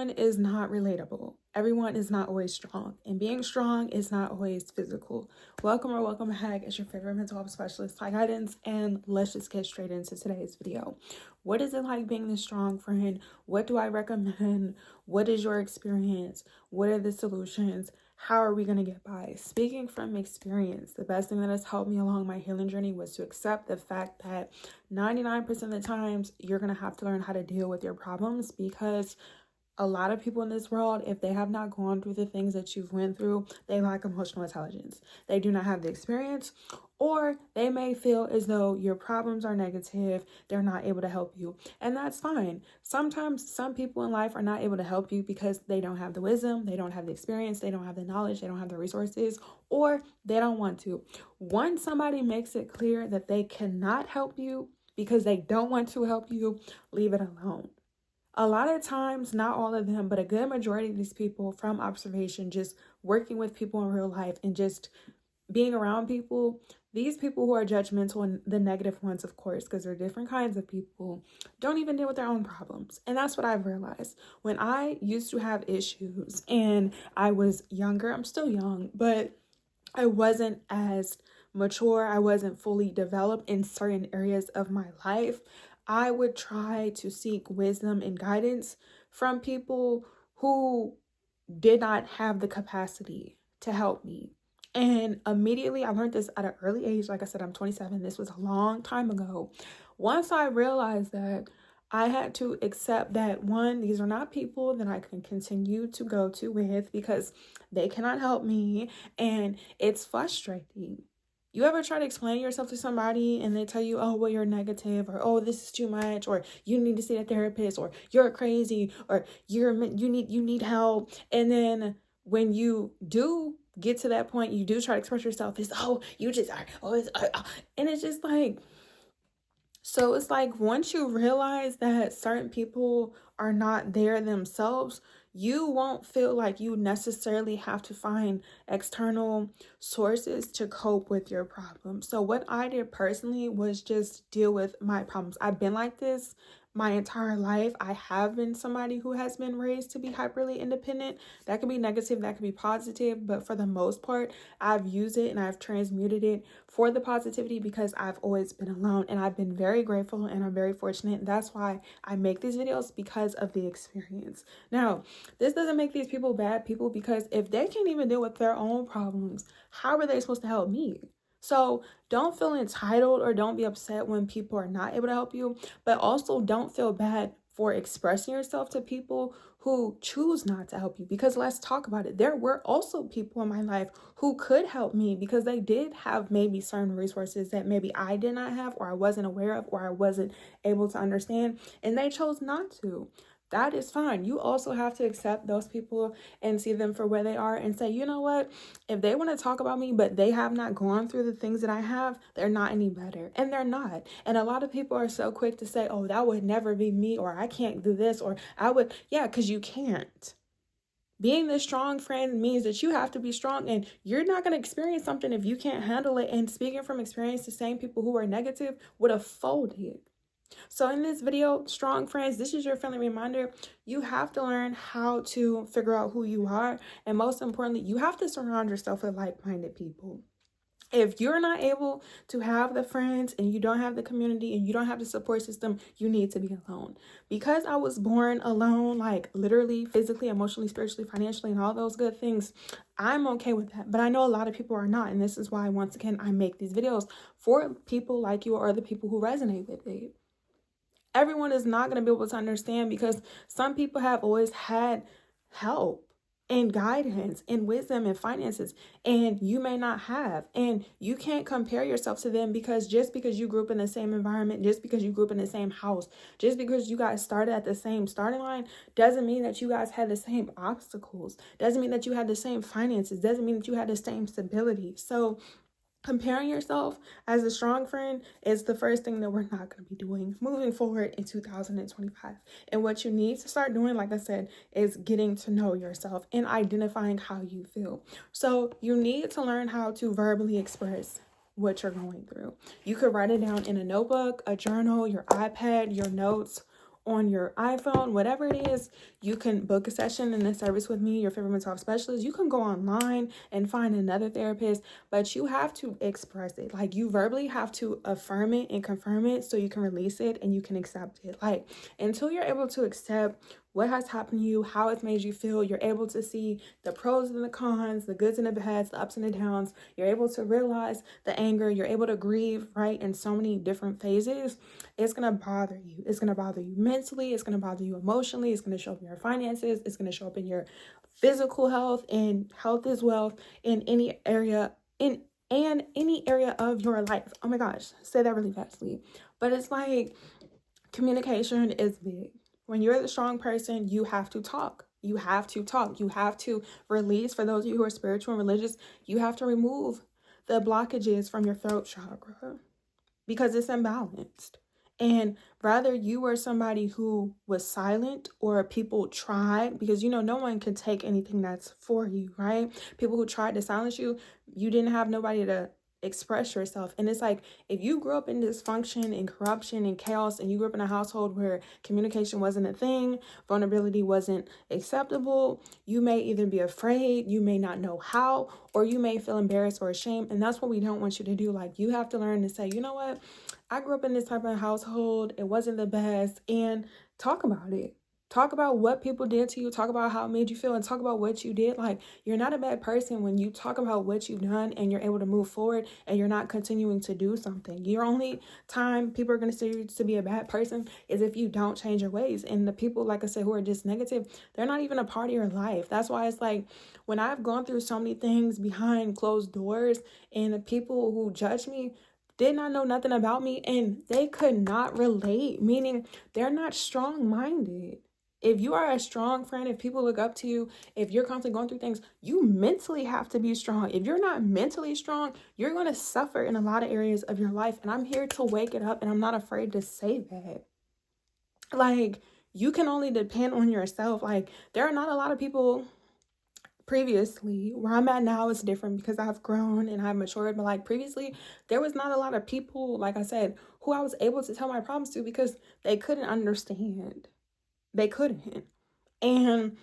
everyone is not relatable. Everyone is not always strong. And being strong is not always physical. Welcome back. It's your favorite mental health specialist, Ty Guidance. And let's just get straight into today's video. What is it like being the strong friend? What do I recommend? What is your experience? What are the solutions? How are we going to get by? Speaking from experience, the best thing that has helped me along my healing journey was to accept the fact that 99% of the times you're going to have to learn how to deal with your problems, because a lot of people in this world, if they have not gone through the things that you've went through, they lack emotional intelligence. They do not have the experience, or they may feel as though your problems are negative. They're not able to help you, and that's fine. Sometimes some people in life are not able to help you because they don't have the wisdom, they don't have the experience, they don't have the knowledge, they don't have the resources, or they don't want to. Once somebody makes it clear that they cannot help you because they don't want to help you, leave it alone. A lot of times, not all of them, but a good majority of these people, from observation, just working with people in real life and just being around people, these people who are judgmental, and the negative ones, of course, because there are different kinds of people, don't even deal with their own problems. And that's what I've realized. When I used to have issues and I was younger, I'm still young, but I wasn't as mature, I wasn't fully developed in certain areas of my life, I would try to seek wisdom and guidance from people who did not have the capacity to help me. And immediately, I learned this at an early age. Like I said, I'm 27. This was a long time ago. Once I realized that, I had to accept that, one, these are not people that I can continue to go to with because they cannot help me, and it's frustrating. You ever try to explain yourself to somebody and they tell you, oh, well, you're negative, or oh, this is too much, or you need to see a therapist, or you're crazy, or you need help. And then when you do get to that point, you do try to express yourself, it's, oh, you just are, oh, it's, and it's just like, so it's like, once you realize that certain people are not there themselves, you won't feel like you necessarily have to find external sources to cope with your problems. So what I did personally was just deal with my problems. I've been like this my entire life. I have been somebody who has been raised to be hyperly independent. That can be negative, that can be positive, but for the most part, I've used it and I've transmuted it for the positivity because I've always been alone, and I've been very grateful and I'm very fortunate. That's why I make these videos, because of the experience. Now, this doesn't make these people bad people, because if they can't even deal with their own problems, how are they supposed to help me? So don't feel entitled or don't be upset when people are not able to help you, but also don't feel bad for expressing yourself to people who choose not to help you, because let's talk about it. There were also people in my life who could help me because they did have maybe certain resources that maybe I did not have, or I wasn't aware of, or I wasn't able to understand, and they chose not to. That is fine. You also have to accept those people and see them for where they are and say, you know what, if they want to talk about me, but they have not gone through the things that I have, they're not any better. And they're not. And a lot of people are so quick to say, oh, that would never be me, or I can't do this, or I would. Yeah, because you can't. Being the strong friend means that you have to be strong, and you're not going to experience something if you can't handle it. And speaking from experience, the same people who are negative would have folded. So in this video, strong friends, this is your friendly reminder. You have to learn how to figure out who you are. And most importantly, you have to surround yourself with like-minded people. If you're not able to have the friends, and you don't have the community, and you don't have the support system, you need to be alone. Because I was born alone, like literally, physically, emotionally, spiritually, financially, and all those good things, I'm okay with that. But I know a lot of people are not. And this is why, once again, I make these videos for people like you, or the people who resonate with it. Everyone is not going to be able to understand, because some people have always had help and guidance and wisdom and finances, and you may not have. And you can't compare yourself to them, because just because you grew up in the same environment, just because you grew up in the same house, just because you guys started at the same starting line, doesn't mean that you guys had the same obstacles, doesn't mean that you had the same finances, doesn't mean that you had the same stability. So comparing yourself as a strong friend is the first thing that we're not going to be doing moving forward in 2025. And what you need to start doing, like I said, is getting to know yourself and identifying how you feel. So you need to learn how to verbally express what you're going through. You could write it down in a notebook, a journal, your iPad, your notes, on your iPhone, whatever it is, you can book a session in a service with me, your favorite mental health specialist. You can go online and find another therapist, but you have to express it. Like, you verbally have to affirm it and confirm it so you can release it and you can accept it. Like, until you're able to accept what has happened to you, how it's made you feel, you're able to see the pros and the cons, the goods and the bads, the ups and the downs. You're able to realize the anger. You're able to grieve, right, in so many different phases. It's going to bother you. It's going to bother you mentally. It's going to bother you emotionally. It's going to show up in your finances. It's going to show up in your physical health, and health is wealth in any area, and any area of your life. Oh my gosh, say that really fastly. But it's like, communication is big. When you're the strong person, you have to talk. You have to talk. You have to release. For those of you who are spiritual and religious, you have to remove the blockages from your throat chakra because it's imbalanced. And rather you were somebody who was silent, or people tried, because no one can take anything that's for you, right? People who tried to silence you, you didn't have nobody to express yourself. And it's like, if you grew up in dysfunction and corruption and chaos, and you grew up in a household where communication wasn't a thing, vulnerability wasn't acceptable, you may either be afraid, you may not know how, or you may feel embarrassed or ashamed. And that's what we don't want you to do. Like, you have to learn to say, you know what, I grew up in this type of household, it wasn't the best, and talk about it. Talk about what people did to you. Talk about how it made you feel, and talk about what you did. Like, you're not a bad person when you talk about what you've done and you're able to move forward and you're not continuing to do something. Your only time people are going to say you to be a bad person is if you don't change your ways. And the people, like I said, who are just negative, they're not even a part of your life. That's why it's like, when I've gone through so many things behind closed doors, and the people who judge me did not know nothing about me, and they could not relate, meaning they're not strong-minded. If you are a strong friend, if people look up to you, if you're constantly going through things, you mentally have to be strong. If you're not mentally strong, you're going to suffer in a lot of areas of your life. And I'm here to wake it up, and I'm not afraid to say that. Like, you can only depend on yourself. Like, there are not a lot of people. Previously, where I'm at now is different because I've grown and I've matured, but like previously, there was not a lot of people, like I said, who I was able to tell my problems to because they couldn't understand. They couldn't. And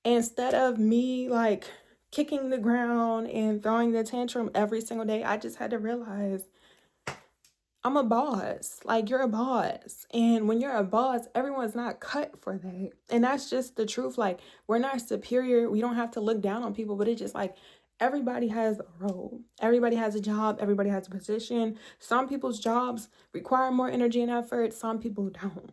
instead of me like kicking the ground and throwing the tantrum every single day, I just had to realize I'm a boss. Like, you're a boss. And when you're a boss, everyone's not cut for that. And that's just the truth. Like, we're not superior. We don't have to look down on people, but it's just like, everybody has a role. Everybody has a job. Everybody has a position. Some people's jobs require more energy and effort. Some people don't.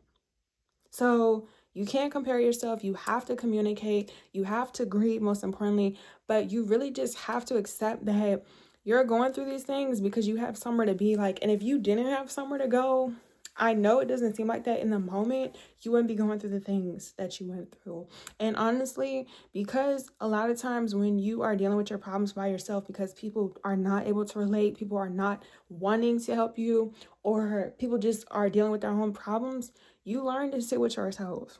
So you can't compare yourself. You have to communicate. You have to grieve, most importantly. But you really just have to accept that you're going through these things because you have somewhere to be. Like, and if you didn't have somewhere to go, I know it doesn't seem like that in the moment, you wouldn't be going through the things that you went through. And honestly, because a lot of times when you are dealing with your problems by yourself, because people are not able to relate, people are not wanting to help you, or people just are dealing with their own problems, you learn to sit with yourself.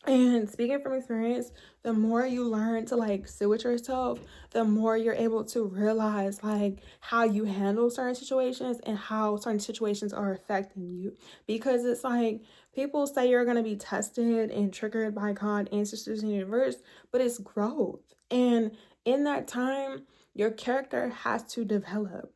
And speaking from experience, the more you learn to like sit with yourself, the more you're able to realize like how you handle certain situations and how certain situations are affecting you. Because it's like, people say you're going to be tested and triggered by God, ancestors, and the universe, but it's growth. And in that time, your character has to develop.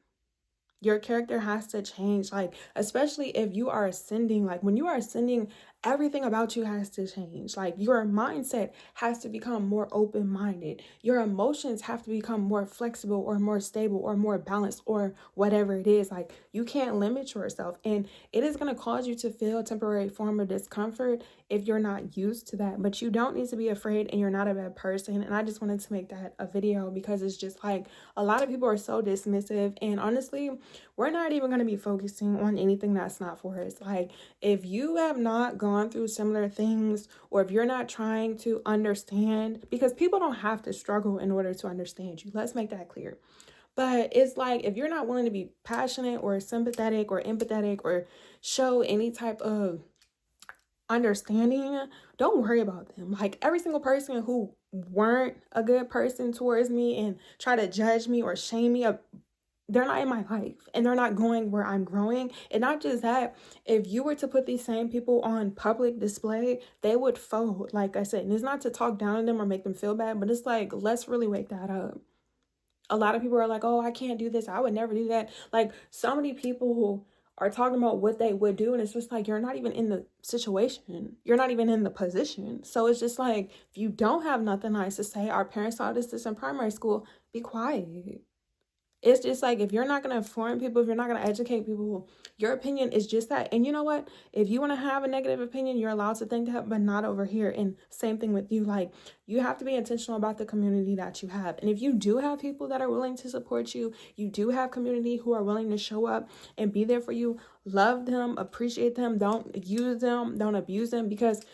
Your character has to change, like, especially if you are ascending. Like, when you are ascending, everything about you has to change. Like, your mindset has to become more open-minded. Your emotions have to become more flexible or more stable or more balanced or whatever it is. Like, you can't limit yourself, and it is going to cause you to feel a temporary form of discomfort if you're not used to that. But you don't need to be afraid, and you're not a bad person. And I just wanted to make that a video because it's just like, a lot of people are so dismissive, and honestly, we're not even going to be focusing on anything that's not for us. Like, if you have not gone through similar things, or if you're not trying to understand, because people don't have to struggle in order to understand you. Let's make that clear. But it's like, if you're not willing to be passionate or sympathetic or empathetic or show any type of understanding, don't worry about them. Like, every single person who weren't a good person towards me and try to judge me or shame me they're not in my life and they're not going where I'm growing. And not just that, if you were to put these same people on public display, they would fold. Like I said, and it's not to talk down on them or make them feel bad, but it's like, let's really wake that up. A lot of people are like, oh, I can't do this, I would never do that. Like, so many people who are talking about what they would do, and it's just like, you're not even in the situation, you're not even in the position. So it's just like, if you don't have nothing nice to say, our parents taught us this in primary school, be quiet. It's just like, if you're not going to inform people, if you're not going to educate people, your opinion is just that. And you know what? If you want to have a negative opinion, you're allowed to think that, but not over here. And same thing with you. Like, you have to be intentional about the community that you have. And if you do have people that are willing to support you, you do have community who are willing to show up and be there for you, love them, appreciate them, don't use them, don't abuse them, because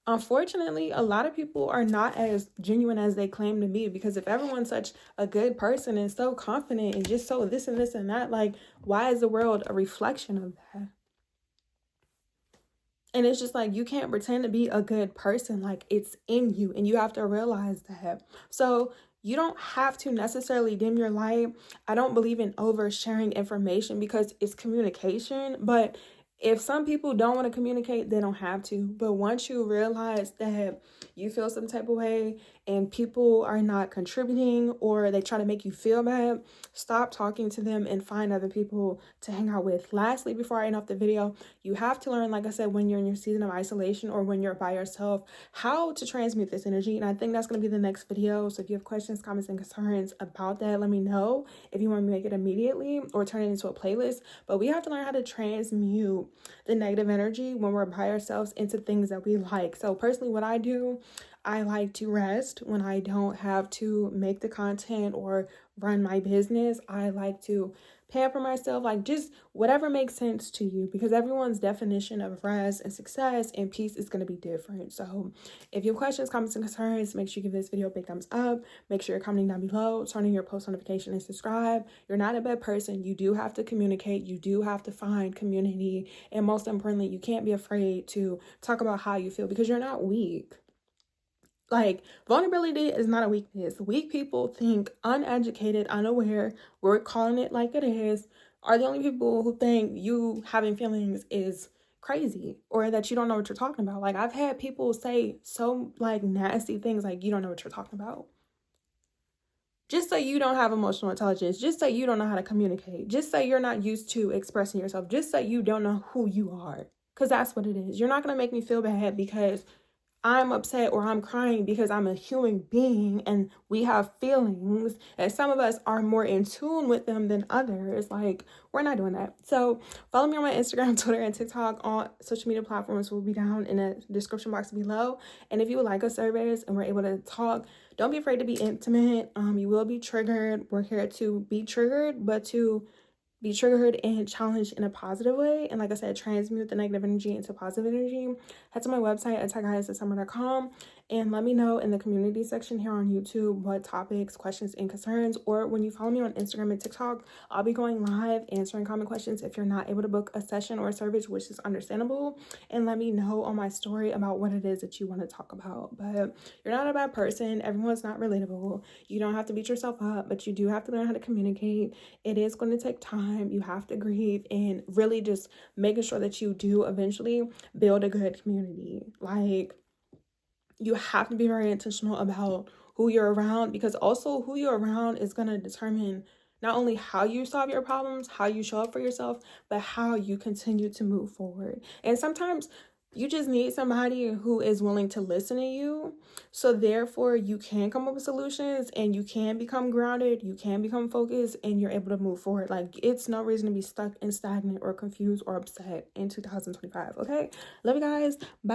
unfortunately, a lot of people are not as genuine as they claim to be. Because if everyone's such a good person and so confident and just so this and this and that, like, why is the world a reflection of that? And it's just like, you can't pretend to be a good person. Like, it's in you and you have to realize that. So you don't have to necessarily dim your light. I don't believe in oversharing information because it's communication. But if some people don't want to communicate, they don't have to. But once you realize that you feel some type of way and people are not contributing or they try to make you feel bad, stop talking to them and find other people to hang out with. Lastly, before I end off the video, you have to learn, like I said, when you're in your season of isolation or when you're by yourself, how to transmute this energy. And I think that's going to be the next video. So if you have questions, comments, and concerns about that, let me know. If you want me to make it immediately or turn it into a playlist. But we have to learn how to transmute the negative energy when we're by ourselves into things that we like. So personally, what I do, I like to rest when I don't have to make the content or run my business. I like to pamper myself, like just whatever makes sense to you, because everyone's definition of rest and success and peace is going to be different. So if you have questions, comments, and concerns, make sure you give this video a big thumbs up. Make sure you're commenting down below, turn on your post notification, and subscribe. You're not a bad person. You do have to communicate. You do have to find community. And most importantly, you can't be afraid to talk about how you feel, because you're not weak. Like, vulnerability is not a weakness. Weak people think uneducated, unaware, we're calling it like it is, are the only people who think you having feelings is crazy or that you don't know what you're talking about. Like, I've had people say so, like, nasty things like, you don't know what you're talking about. Just say you don't have emotional intelligence. Just say you don't know how to communicate. Just say you're not used to expressing yourself. Just say you don't know who you are. Because that's what it is. You're not going to make me feel bad because I'm upset or I'm crying, because I'm a human being and we have feelings, and some of us are more in tune with them than others. Like, we're not doing that. So follow me on my Instagram, Twitter, and TikTok. All social media platforms will be down in the description box below. And if you would like a service and we're able to talk, don't be afraid to be intimate. You will be triggered. We're here to be triggered, but to be triggered and challenged in a positive way. And like I said, transmute the negative energy into positive energy. Head to my website at techhighasthesummer.com and let me know in the community section here on YouTube what topics, questions, and concerns. Or when you follow me on Instagram and TikTok, I'll be going live answering common questions if you're not able to book a session or a service, which is understandable. And let me know on my story about what it is that you want to talk about. But you're not a bad person. Everyone's not relatable. You don't have to beat yourself up, but you do have to learn how to communicate. It is going to take time. You have to grieve and really just making sure that you do eventually build a good community. Like, you have to be very intentional about who you're around, because also who you're around is going to determine not only how you solve your problems, how you show up for yourself, but how you continue to move forward. And sometimes you just need somebody who is willing to listen to you. So therefore, you can come up with solutions and you can become grounded, you can become focused, and you're able to move forward. Like, it's no reason to be stuck and stagnant or confused or upset in 2025. Okay? Love you guys. Bye.